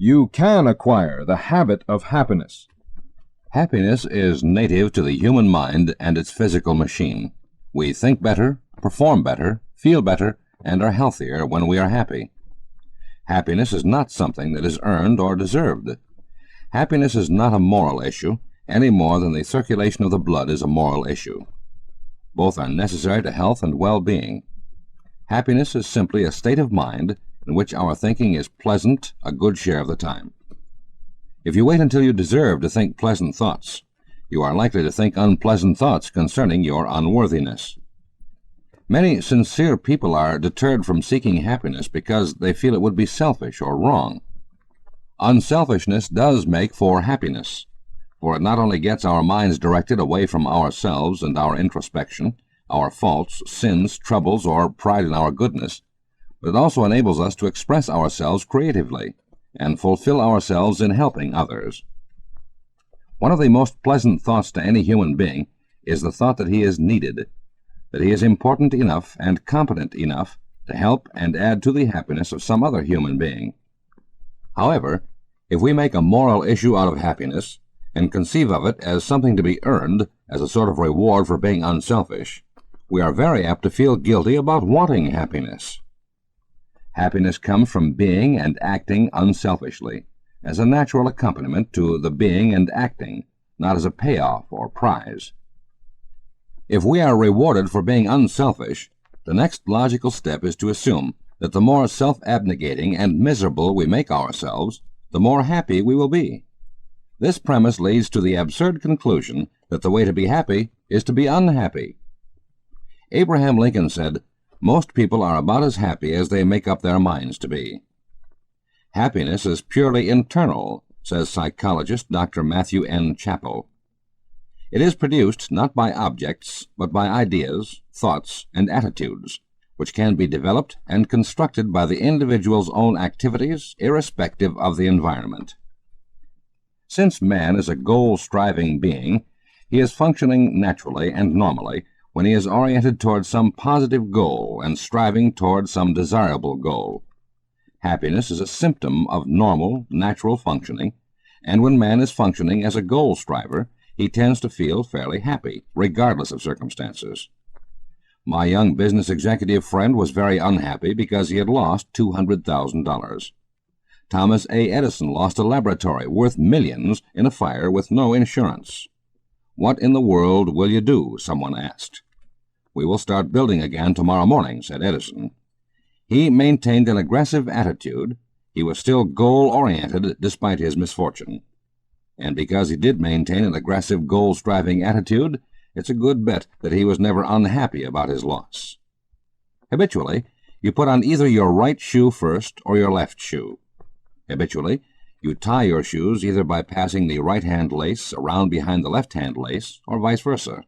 You can acquire the habit of happiness. Happiness is native to the human mind and its physical machine. We think better, perform better, feel better, and are healthier when we are happy. Happiness is not something that is earned or deserved. Happiness is not a moral issue, any more than the circulation of the blood is a moral issue. Both are necessary to health and well-being. Happiness is simply a state of mind in which our thinking is pleasant a good share of the time. If you wait until you deserve to think pleasant thoughts, you are likely to think unpleasant thoughts concerning your unworthiness. Many sincere people are deterred from seeking happiness because they feel it would be selfish or wrong. Unselfishness does make for happiness, for it not only gets our minds directed away from ourselves and our introspection, our faults, sins, troubles, or pride in our goodness, but it also enables us to express ourselves creatively and fulfill ourselves in helping others. One of the most pleasant thoughts to any human being is the thought that he is needed, that he is important enough and competent enough to help and add to the happiness of some other human being. However, if we make a moral issue out of happiness and conceive of it as something to be earned as a sort of reward for being unselfish, we are very apt to feel guilty about wanting happiness. Happiness comes from being and acting unselfishly, as a natural accompaniment to the being and acting, not as a payoff or prize. If we are rewarded for being unselfish, the next logical step is to assume that the more self-abnegating and miserable we make ourselves, the more happy we will be. This premise leads to the absurd conclusion that the way to be happy is to be unhappy. Abraham Lincoln said, "Most people are about as happy as they make up their minds to be." Happiness is purely internal, says psychologist Dr. Matthew N. Chappell. It is produced not by objects, but by ideas, thoughts, and attitudes, which can be developed and constructed by the individual's own activities, irrespective of the environment. Since man is a goal-striving being, he is functioning naturally and normally when he is oriented toward some positive goal and striving toward some desirable goal. Happiness is a symptom of normal, natural functioning, and when man is functioning as a goal-striver, he tends to feel fairly happy, regardless of circumstances. My young business executive friend was very unhappy because he had lost $200,000. Thomas A. Edison lost a laboratory worth millions in a fire with no insurance. "What in the world will you do?" someone asked. "We will start building again tomorrow morning," said Edison. He maintained an aggressive attitude. He was still goal-oriented despite his misfortune. And because he did maintain an aggressive goal-striving attitude, it's a good bet that he was never unhappy about his loss. Habitually, you put on either your right shoe first or your left shoe. Habitually, you tie your shoes either by passing the right-hand lace around behind the left-hand lace or vice versa.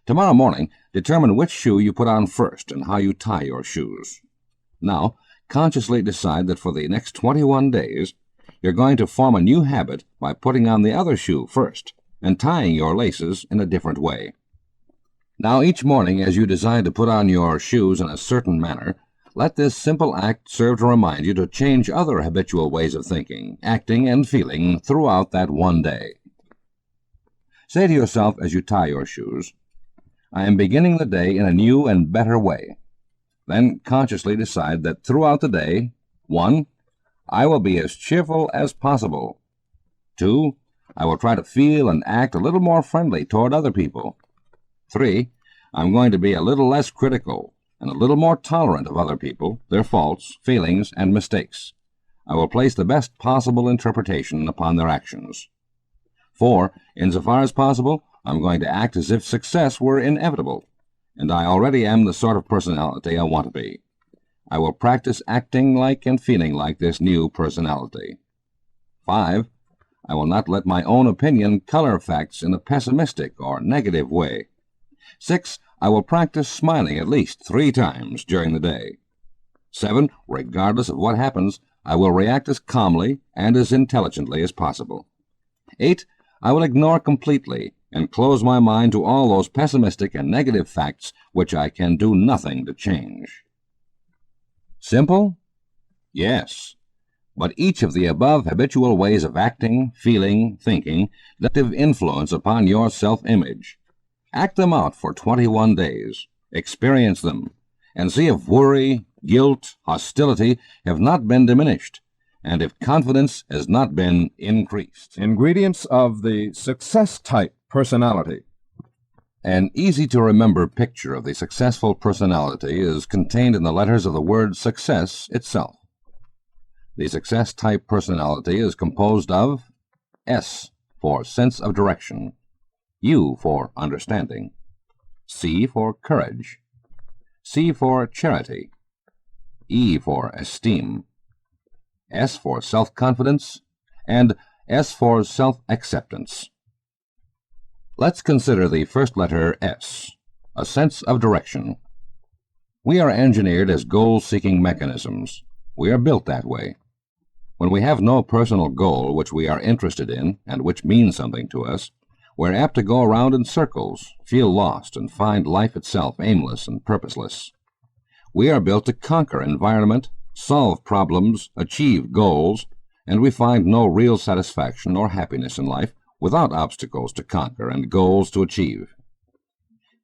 Tomorrow morning, determine which shoe you put on first and how you tie your shoes. Now, consciously decide that for the next 21 days, you're going to form a new habit by putting on the other shoe first and tying your laces in a different way. Now, each morning as you decide to put on your shoes in a certain manner, let this simple act serve to remind you to change other habitual ways of thinking, acting, and feeling throughout that one day. Say to yourself as you tie your shoes, "I am beginning the day in a new and better way." Then consciously decide that throughout the day, 1. I will be as cheerful as possible. 2. I will try to feel and act a little more friendly toward other people. 3. I'm going to be a little less critical and a little more tolerant of other people, their faults, feelings, and mistakes. I will place the best possible interpretation upon their actions. 4. Insofar as possible, I'm going to act as if success were inevitable, and I already am the sort of personality I want to be. I will practice acting like and feeling like this new personality. 5. I will not let my own opinion color facts in a pessimistic or negative way. 6. I will practice smiling at least 3 times during the day. 7. Regardless of what happens, I will react as calmly and as intelligently as possible. 8. I will ignore completely and close my mind to all those pessimistic and negative facts which I can do nothing to change. Simple? Yes. But each of the above habitual ways of acting, feeling, thinking, active influence upon your self-image. Act them out for 21 days. Experience them, and see if worry, guilt, hostility have not been diminished, and if confidence has not been increased. Ingredients of the success-type personality. An easy-to-remember picture of the successful personality is contained in the letters of the word success itself. The success-type personality is composed of S for sense of direction, U for understanding, C for courage, C for charity, E for esteem, S for self-confidence, and S for self-acceptance. Let's consider the first letter S, a sense of direction. We are engineered as goal-seeking mechanisms. We are built that way. When we have no personal goal which we are interested in and which means something to us, we're apt to go around in circles, feel lost, and find life itself aimless and purposeless. We are built to conquer environment, solve problems, achieve goals, and we find no real satisfaction or happiness in life without obstacles to conquer and goals to achieve.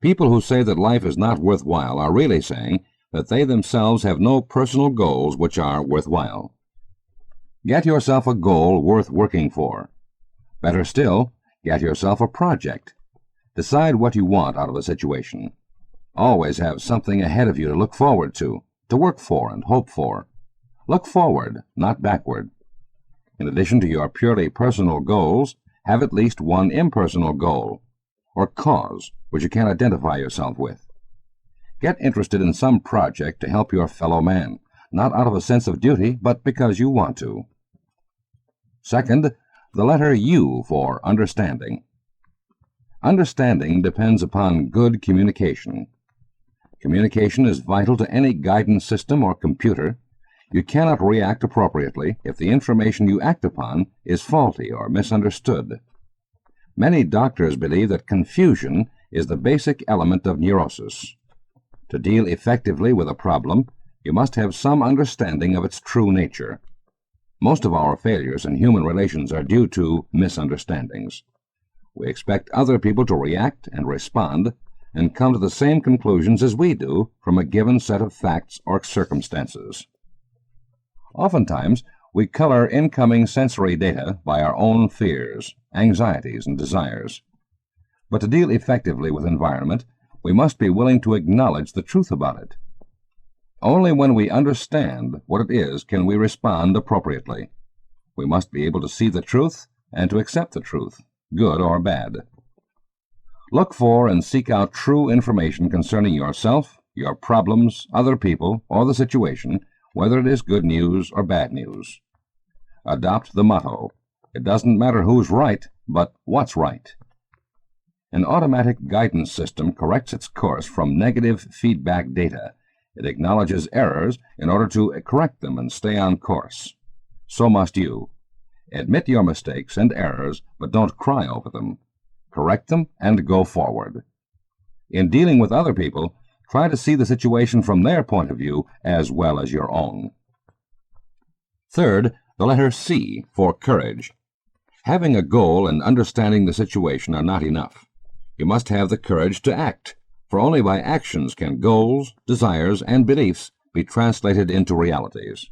People who say that life is not worthwhile are really saying that they themselves have no personal goals which are worthwhile. Get yourself a goal worth working for. Better still, get yourself a project. Decide what you want out of a situation. Always have something ahead of you to look forward to work for and hope for. Look forward, not backward. In addition to your purely personal goals, have at least one impersonal goal, or cause, which you can identify yourself with. Get interested in some project to help your fellow man, not out of a sense of duty, but because you want to. Second, the letter U for understanding. Understanding depends upon good communication. Communication is vital to any guidance system or computer. You cannot react appropriately if the information you act upon is faulty or misunderstood. Many doctors believe that confusion is the basic element of neurosis. To deal effectively with a problem, you must have some understanding of its true nature. Most of our failures in human relations are due to misunderstandings. We expect other people to react and respond and come to the same conclusions as we do from a given set of facts or circumstances. Oftentimes, we color incoming sensory data by our own fears, anxieties, and desires. But to deal effectively with environment, we must be willing to acknowledge the truth about it. Only when we understand what it is can we respond appropriately. We must be able to see the truth and to accept the truth, good or bad. Look for and seek out true information concerning yourself, your problems, other people, or the situation, whether it is good news or bad news. Adopt the motto, it doesn't matter who's right, but what's right. An automatic guidance system corrects its course from negative feedback data. It acknowledges errors in order to correct them and stay on course. So must you. Admit your mistakes and errors, but don't cry over them. Correct them and go forward. In dealing with other people, try to see the situation from their point of view as well as your own. Third, the letter C for courage. Having a goal and understanding the situation are not enough. You must have the courage to act, for only by actions can goals, desires, and beliefs be translated into realities.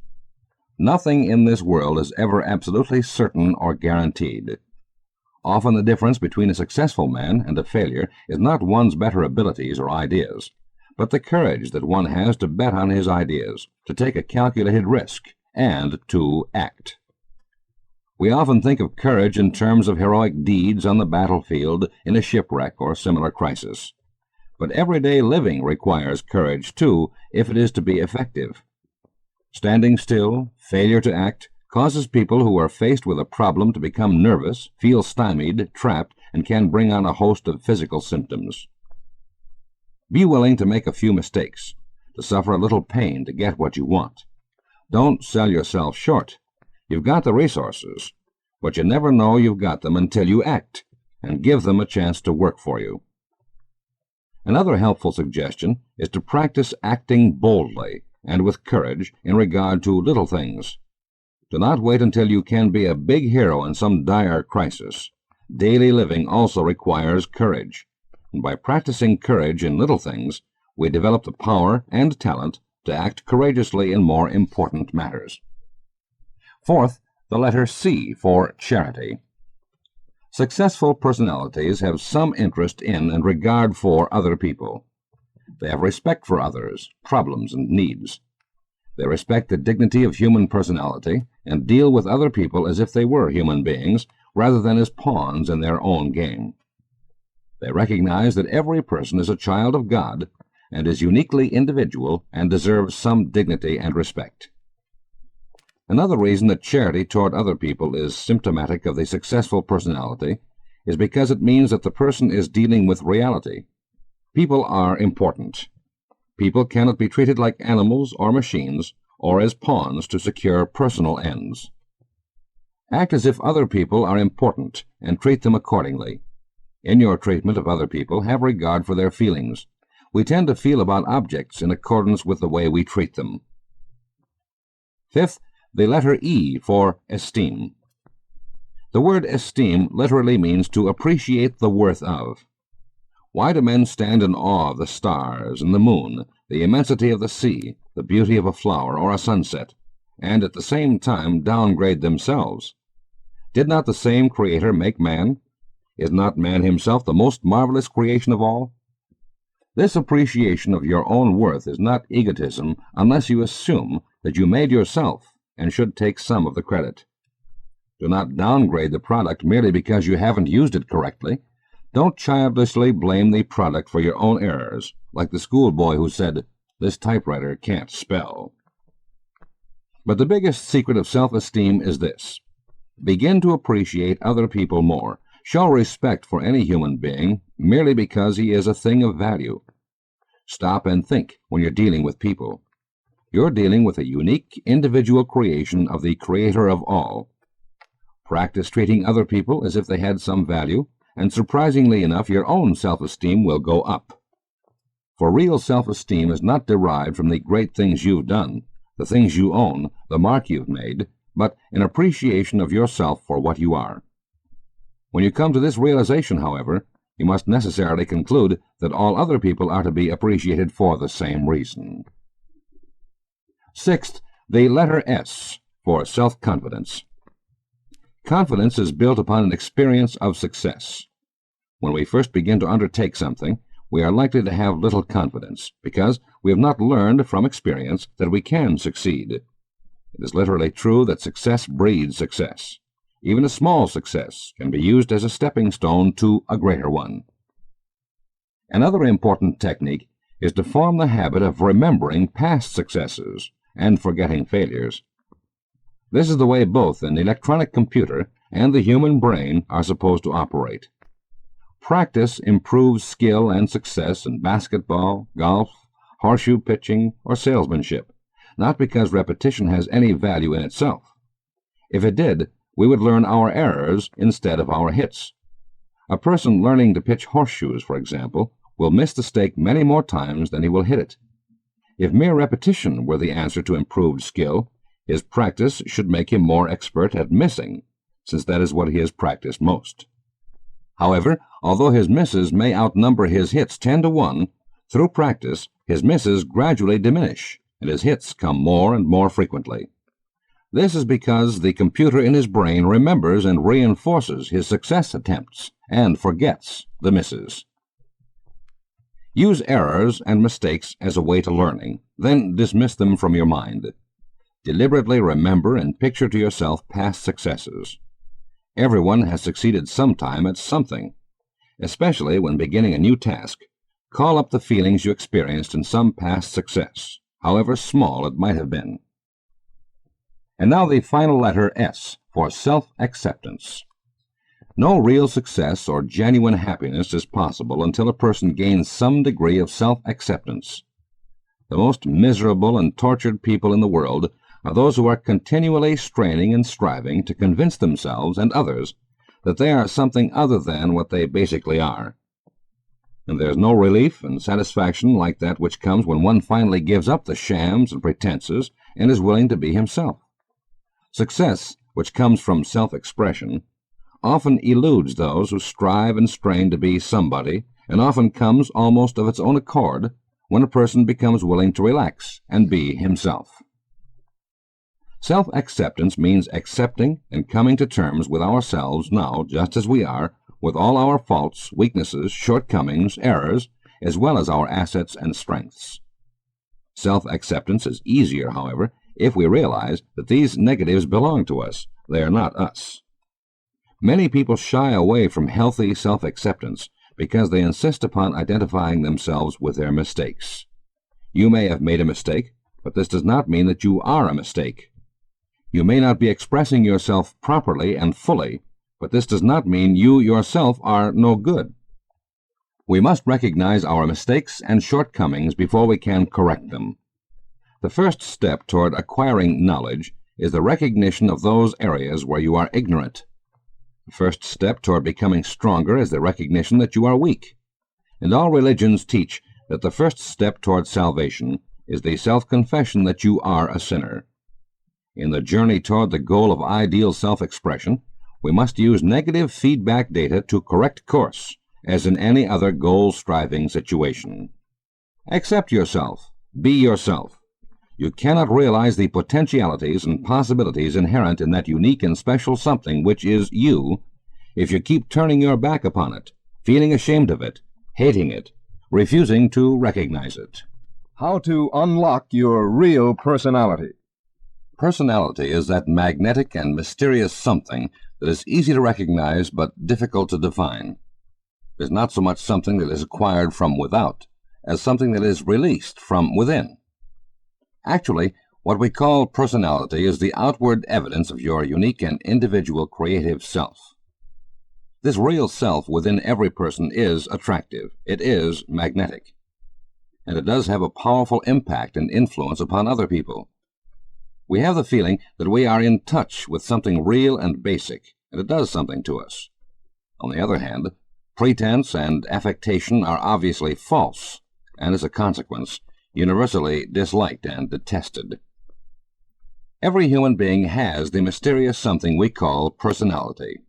Nothing in this world is ever absolutely certain or guaranteed. Often the difference between a successful man and a failure is not one's better abilities or ideas, but the courage that one has to bet on his ideas, to take a calculated risk, and to act. We often think of courage in terms of heroic deeds on the battlefield, in a shipwreck or similar crisis. But everyday living requires courage, too, if it is to be effective. Standing still, failure to act, causes people who are faced with a problem to become nervous, feel stymied, trapped, and can bring on a host of physical symptoms. Be willing to make a few mistakes, to suffer a little pain to get what you want. Don't sell yourself short. You've got the resources, but you never know you've got them until you act, and give them a chance to work for you. Another helpful suggestion is to practice acting boldly and with courage in regard to little things. Do not wait until you can be a big hero in some dire crisis. Daily living also requires courage, and by practicing courage in little things, we develop the power and talent to act courageously in more important matters. Fourth, the letter C for charity. Successful personalities have some interest in and regard for other people. They have respect for others, problems, and needs. They respect the dignity of human personality and deal with other people as if they were human beings rather than as pawns in their own game. They recognize that every person is a child of God and is uniquely individual and deserves some dignity and respect. Another reason that charity toward other people is symptomatic of the successful personality is because it means that the person is dealing with reality. People are important. People cannot be treated like animals or machines or as pawns to secure personal ends. Act as if other people are important and treat them accordingly. In your treatment of other people, have regard for their feelings. We tend to feel about objects in accordance with the way we treat them. Fifth, the letter E for esteem. The word esteem literally means to appreciate the worth of. Why do men stand in awe of the stars and the moon, the immensity of the sea, the beauty of a flower or a sunset, and at the same time downgrade themselves? Did not the same Creator make man? Is not man himself the most marvelous creation of all? This appreciation of your own worth is not egotism unless you assume that you made yourself and should take some of the credit. Do not downgrade the product merely because you haven't used it correctly. Don't childishly blame the product for your own errors, like the schoolboy who said, "This typewriter can't spell." But the biggest secret of self-esteem is this. Begin to appreciate other people more. Show respect for any human being merely because he is a thing of value. Stop and think when you're dealing with people. You're dealing with a unique individual creation of the Creator of all. Practice treating other people as if they had some value, and surprisingly enough, your own self-esteem will go up. For real self-esteem is not derived from the great things you've done, the things you own, the mark you've made, but an appreciation of yourself for what you are. When you come to this realization, however, you must necessarily conclude that all other people are to be appreciated for the same reason. Sixth, the letter S for self-confidence. Confidence is built upon an experience of success. When we first begin to undertake something, we are likely to have little confidence, because we have not learned from experience that we can succeed. It is literally true that success breeds success. Even a small success can be used as a stepping stone to a greater one. Another important technique is to form the habit of remembering past successes and forgetting failures. This is the way both an electronic computer and the human brain are supposed to operate. Practice improves skill and success in basketball, golf, horseshoe pitching, or salesmanship, not because repetition has any value in itself. If it did, we would learn our errors instead of our hits. A person learning to pitch horseshoes, for example, will miss the stake many more times than he will hit it. If mere repetition were the answer to improved skill, his practice should make him more expert at missing, since that is what he has practiced most. However, although his misses may outnumber his hits 10-1, through practice his misses gradually diminish, and his hits come more and more frequently. This is because the computer in his brain remembers and reinforces his success attempts and forgets the misses. Use errors and mistakes as a way to learning, then dismiss them from your mind. Deliberately remember and picture to yourself past successes. Everyone has succeeded sometime at something. Especially when beginning a new task, call up the feelings you experienced in some past success, however small it might have been. And now the final letter S for self-acceptance. No real success or genuine happiness is possible until a person gains some degree of self-acceptance. The most miserable and tortured people in the world are those who are continually straining and striving to convince themselves and others that they are something other than what they basically are. And there's no relief and satisfaction like that which comes when one finally gives up the shams and pretenses and is willing to be himself. Success, which comes from self-expression, often eludes those who strive and strain to be somebody, and often comes almost of its own accord when a person becomes willing to relax and be himself. Self-acceptance means accepting and coming to terms with ourselves now just as we are, with all our faults, weaknesses, shortcomings, errors, as well as our assets and strengths. Self-acceptance is easier, however, if we realize that these negatives belong to us. They are not us. Many people shy away from healthy self-acceptance because they insist upon identifying themselves with their mistakes. You may have made a mistake, but this does not mean that you are a mistake. You may not be expressing yourself properly and fully, but this does not mean you yourself are no good. We must recognize our mistakes and shortcomings before we can correct them. The first step toward acquiring knowledge is the recognition of those areas where you are ignorant. The first step toward becoming stronger is the recognition that you are weak. And all religions teach that the first step toward salvation is the self-confession that you are a sinner. In the journey toward the goal of ideal self-expression, we must use negative feedback data to correct course, as in any other goal-striving situation. Accept yourself. Be yourself. You cannot realize the potentialities and possibilities inherent in that unique and special something which is you if you keep turning your back upon it, feeling ashamed of it, hating it, refusing to recognize it. How to unlock your real personality. Personality is that magnetic and mysterious something that is easy to recognize but difficult to define. It is not so much something that is acquired from without as something that is released from within. Actually, what we call personality is the outward evidence of your unique and individual creative self. This real self within every person is attractive. It is magnetic. And it does have a powerful impact and influence upon other people. We have the feeling that we are in touch with something real and basic, and it does something to us. On the other hand, pretense and affectation are obviously false, and as a consequence, universally disliked and detested. Every human being has the mysterious something we call personality.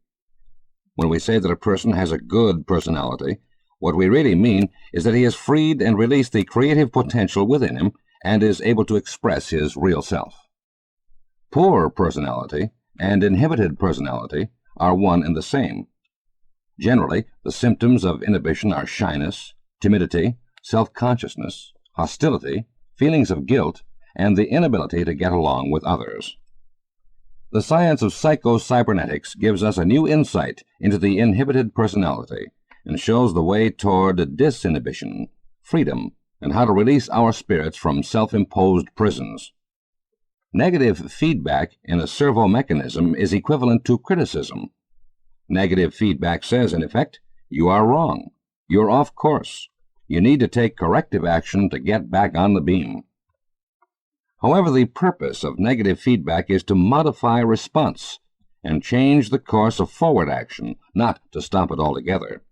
When we say that a person has a good personality, what we really mean is that he has freed and released the creative potential within him and is able to express his real self. Poor personality and inhibited personality are one and the same. Generally, the symptoms of inhibition are shyness, timidity, self-consciousness, hostility, feelings of guilt, and the inability to get along with others. The science of psycho-cybernetics gives us a new insight into the inhibited personality and shows the way toward disinhibition, freedom, and how to release our spirits from self-imposed prisons. Negative feedback in a servo mechanism is equivalent to criticism. Negative feedback says, in effect, you are wrong, you're off course, you need to take corrective action to get back on the beam. However, the purpose of negative feedback is to modify response and change the course of forward action, not to stop it altogether.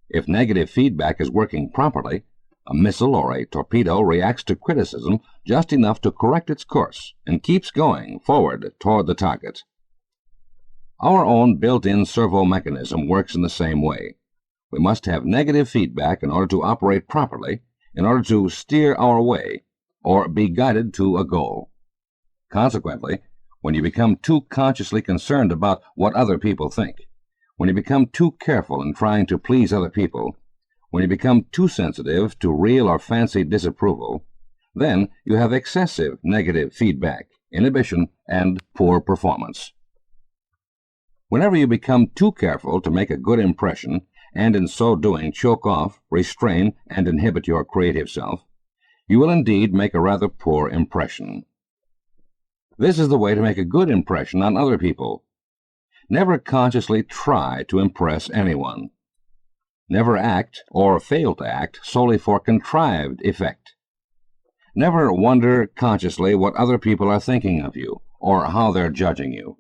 If negative feedback is working properly, a missile or a torpedo reacts to criticism just enough to correct its course and keeps going forward toward the target. Our own built-in servo mechanism works in the same way. We must have negative feedback in order to operate properly, in order to steer our way, or be guided to a goal. Consequently, when you become too consciously concerned about what other people think, when you become too careful in trying to please other people, when you become too sensitive to real or fancied disapproval, then you have excessive negative feedback, inhibition, and poor performance. Whenever you become too careful to make a good impression, and in so doing choke off, restrain, and inhibit your creative self, you will indeed make a rather poor impression. This is the way to make a good impression on other people. Never consciously try to impress anyone. Never act, or fail to act, solely for contrived effect. Never wonder consciously what other people are thinking of you, or how they're judging you.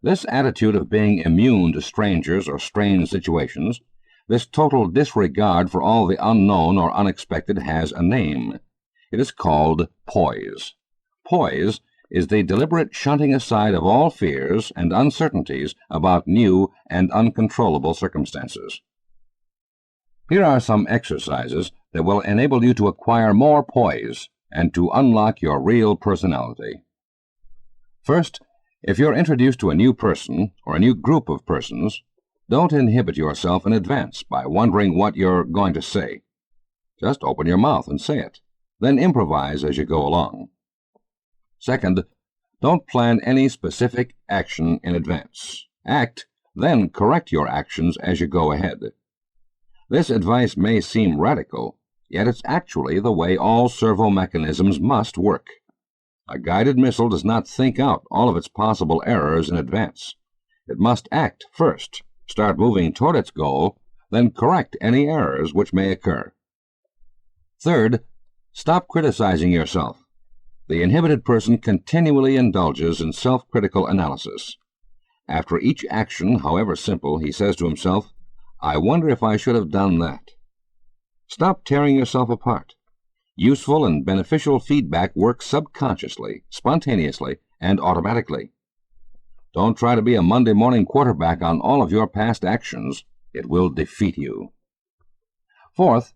This attitude of being immune to strangers or strange situations, this total disregard for all the unknown or unexpected has a name. It is called poise. Poise is the deliberate shunting aside of all fears and uncertainties about new and uncontrollable circumstances. Here are some exercises that will enable you to acquire more poise and to unlock your real personality. First, if you're introduced to a new person or a new group of persons, don't inhibit yourself in advance by wondering what you're going to say. Just open your mouth and say it, then improvise as you go along. Second, don't plan any specific action in advance. Act, then correct your actions as you go ahead. This advice may seem radical, yet it's actually the way all servo mechanisms must work. A guided missile does not think out all of its possible errors in advance. It must act first, start moving toward its goal, then correct any errors which may occur. Third, stop criticizing yourself. The inhibited person continually indulges in self-critical analysis. After each action, however simple, he says to himself, "I wonder if I should have done that." Stop tearing yourself apart. Useful and beneficial feedback works subconsciously, spontaneously, and automatically. Don't try to be a Monday morning quarterback on all of your past actions. It will defeat you. Fourth,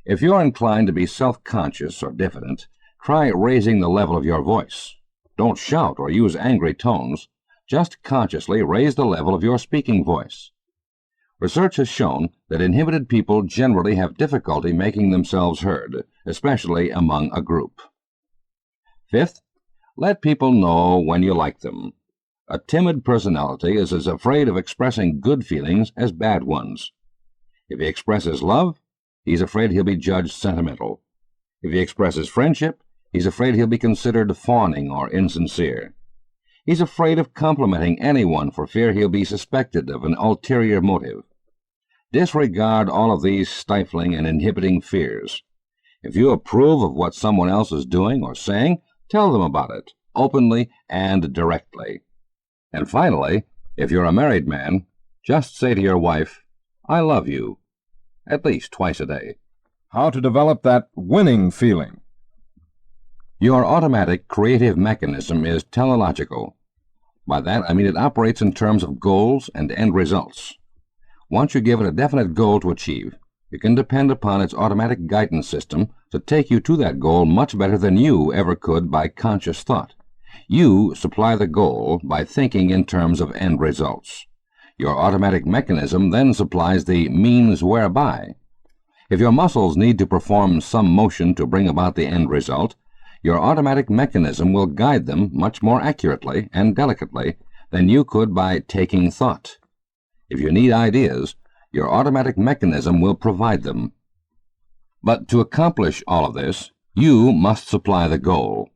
if you're inclined to be self-conscious or diffident, try raising the level of your voice. Don't shout or use angry tones. Just consciously raise the level of your speaking voice. Research has shown that inhibited people generally have difficulty making themselves heard, especially among a group. Fifth, let people know when you like them. A timid personality is as afraid of expressing good feelings as bad ones. If he expresses love, he's afraid he'll be judged sentimental. If he expresses friendship, he's afraid he'll be considered fawning or insincere. He's afraid of complimenting anyone for fear he'll be suspected of an ulterior motive. Disregard all of these stifling and inhibiting fears. If you approve of what someone else is doing or saying, tell them about it, openly and directly. And finally, if you're a married man, just say to your wife, "I love you," at least twice a day. How to develop that winning feeling. Your automatic creative mechanism is teleological. By that, I mean it operates in terms of goals and end results. Once you give it a definite goal to achieve, you can depend upon its automatic guidance system to take you to that goal much better than you ever could by conscious thought. You supply the goal by thinking in terms of end results. Your automatic mechanism then supplies the means whereby. If your muscles need to perform some motion to bring about the end result, your automatic mechanism will guide them much more accurately and delicately than you could by taking thought. If you need ideas, your automatic mechanism will provide them. But to accomplish all of this, you must supply the goal.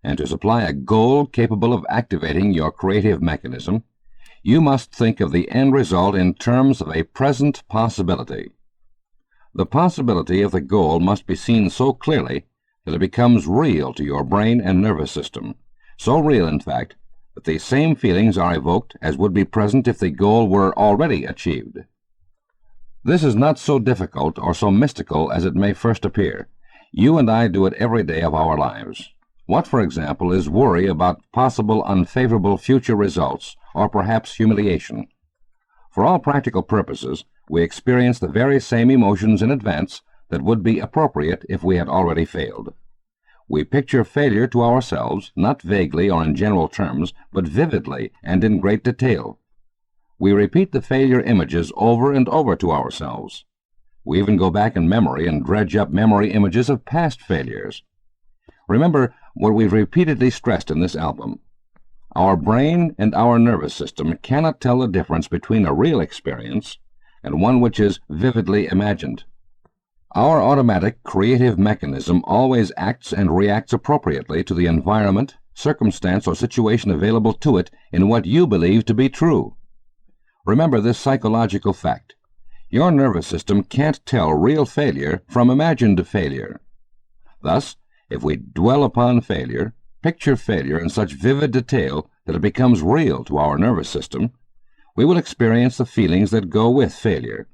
And to supply a goal capable of activating your creative mechanism, you must think of the end result in terms of a present possibility. The possibility of the goal must be seen so clearly that it becomes real to your brain and nervous system, so real, in fact, that the same feelings are evoked as would be present if the goal were already achieved. This is not so difficult or so mystical as it may first appear. You and I do it every day of our lives. What, for example, is worry about possible unfavorable future results or perhaps humiliation? For all practical purposes, we experience the very same emotions in advance that would be appropriate if we had already failed. We picture failure to ourselves, not vaguely or in general terms, but vividly and in great detail. We repeat the failure images over and over to ourselves. We even go back in memory and dredge up memory images of past failures. Remember what we've repeatedly stressed in this album. Our brain and our nervous system cannot tell the difference between a real experience and one which is vividly imagined. Our automatic creative mechanism always acts and reacts appropriately to the environment, circumstance, or situation available to it in what you believe to be true. Remember this psychological fact. Your nervous system can't tell real failure from imagined failure. Thus, if we dwell upon failure, picture failure in such vivid detail that it becomes real to our nervous system, we will experience the feelings that go with failure.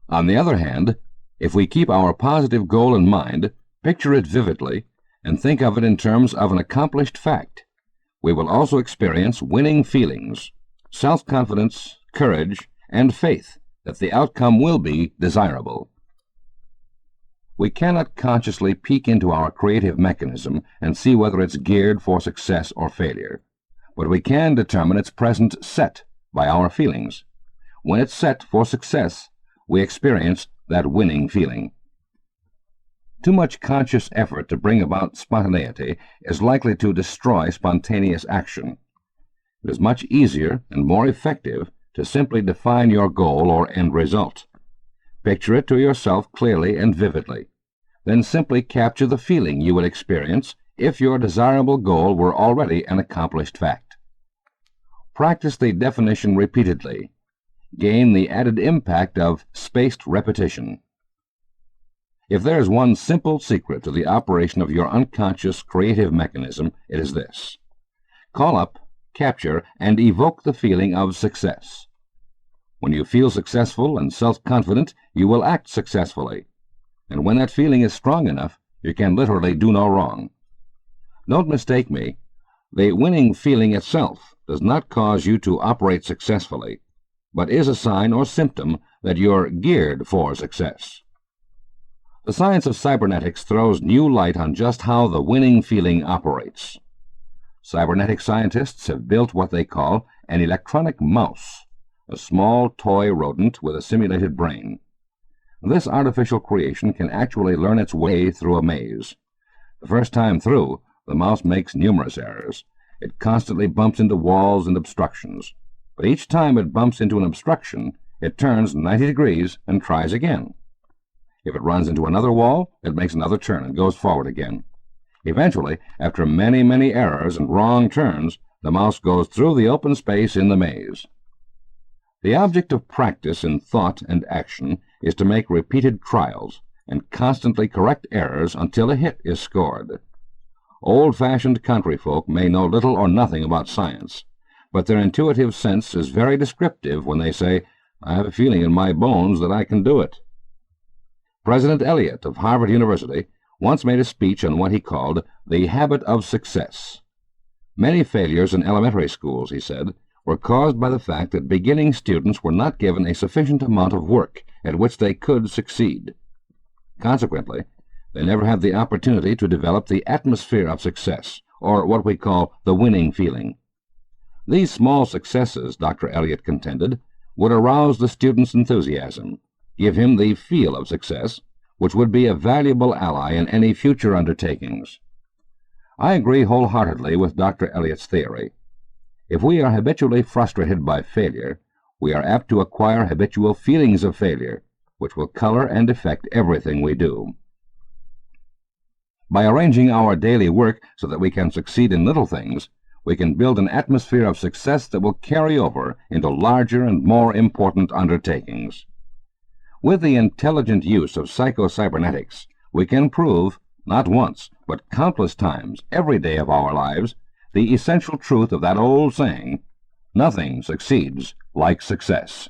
On the other hand, if we keep our positive goal in mind, picture it vividly, and think of it in terms of an accomplished fact, We will also experience winning feelings, self-confidence, courage, and faith that the outcome will be desirable. We cannot consciously peek into our creative mechanism and see whether it's geared for success or failure, but we can determine its present set by our feelings. When it's set for success, we experience that winning feeling. Too much conscious effort to bring about spontaneity is likely to destroy spontaneous action. It is much easier and more effective to simply define your goal or end result. Picture it to yourself clearly and vividly. Then simply capture the feeling you would experience if your desirable goal were already an accomplished fact. Practice the definition repeatedly. Gain the added impact of spaced repetition. If there is one simple secret to the operation of your unconscious creative mechanism, it is this. Call up, capture, and evoke the feeling of success. When you feel successful and self-confident, you will act successfully. And when that feeling is strong enough, you can literally do no wrong. Don't mistake me. The winning feeling itself does not cause you to operate successfully, but is a sign or symptom that you're geared for success. The science of cybernetics throws new light on just how the winning feeling operates. Cybernetic scientists have built what they call an electronic mouse, a small toy rodent with a simulated brain. This artificial creation can actually learn its way through a maze. The first time through, the mouse makes numerous errors. It constantly bumps into walls and obstructions. But each time it bumps into an obstruction, it turns 90 degrees and tries again. If it runs into another wall, it makes another turn and goes forward again. Eventually, after many, many errors and wrong turns, the mouse goes through the open space in the maze. The object of practice in thought and action is to make repeated trials and constantly correct errors until a hit is scored. Old-fashioned country folk may know little or nothing about science, but their intuitive sense is very descriptive when they say, "I have a feeling in my bones that I can do it." President Eliot of Harvard University once made a speech on what he called the habit of success. Many failures in elementary schools, he said, were caused by the fact that beginning students were not given a sufficient amount of work at which they could succeed. Consequently, they never had the opportunity to develop the atmosphere of success, or what we call the winning feeling. These small successes, Dr. Eliot contended, would arouse the student's enthusiasm, give him the feel of success, which would be a valuable ally in any future undertakings. I agree wholeheartedly with Dr. Eliot's theory. If we are habitually frustrated by failure, we are apt to acquire habitual feelings of failure, which will color and affect everything we do. By arranging our daily work so that we can succeed in little things, we can build an atmosphere of success that will carry over into larger and more important undertakings. With the intelligent use of psycho-cybernetics, we can prove, not once, but countless times, every day of our lives, the essential truth of that old saying, "Nothing succeeds like success."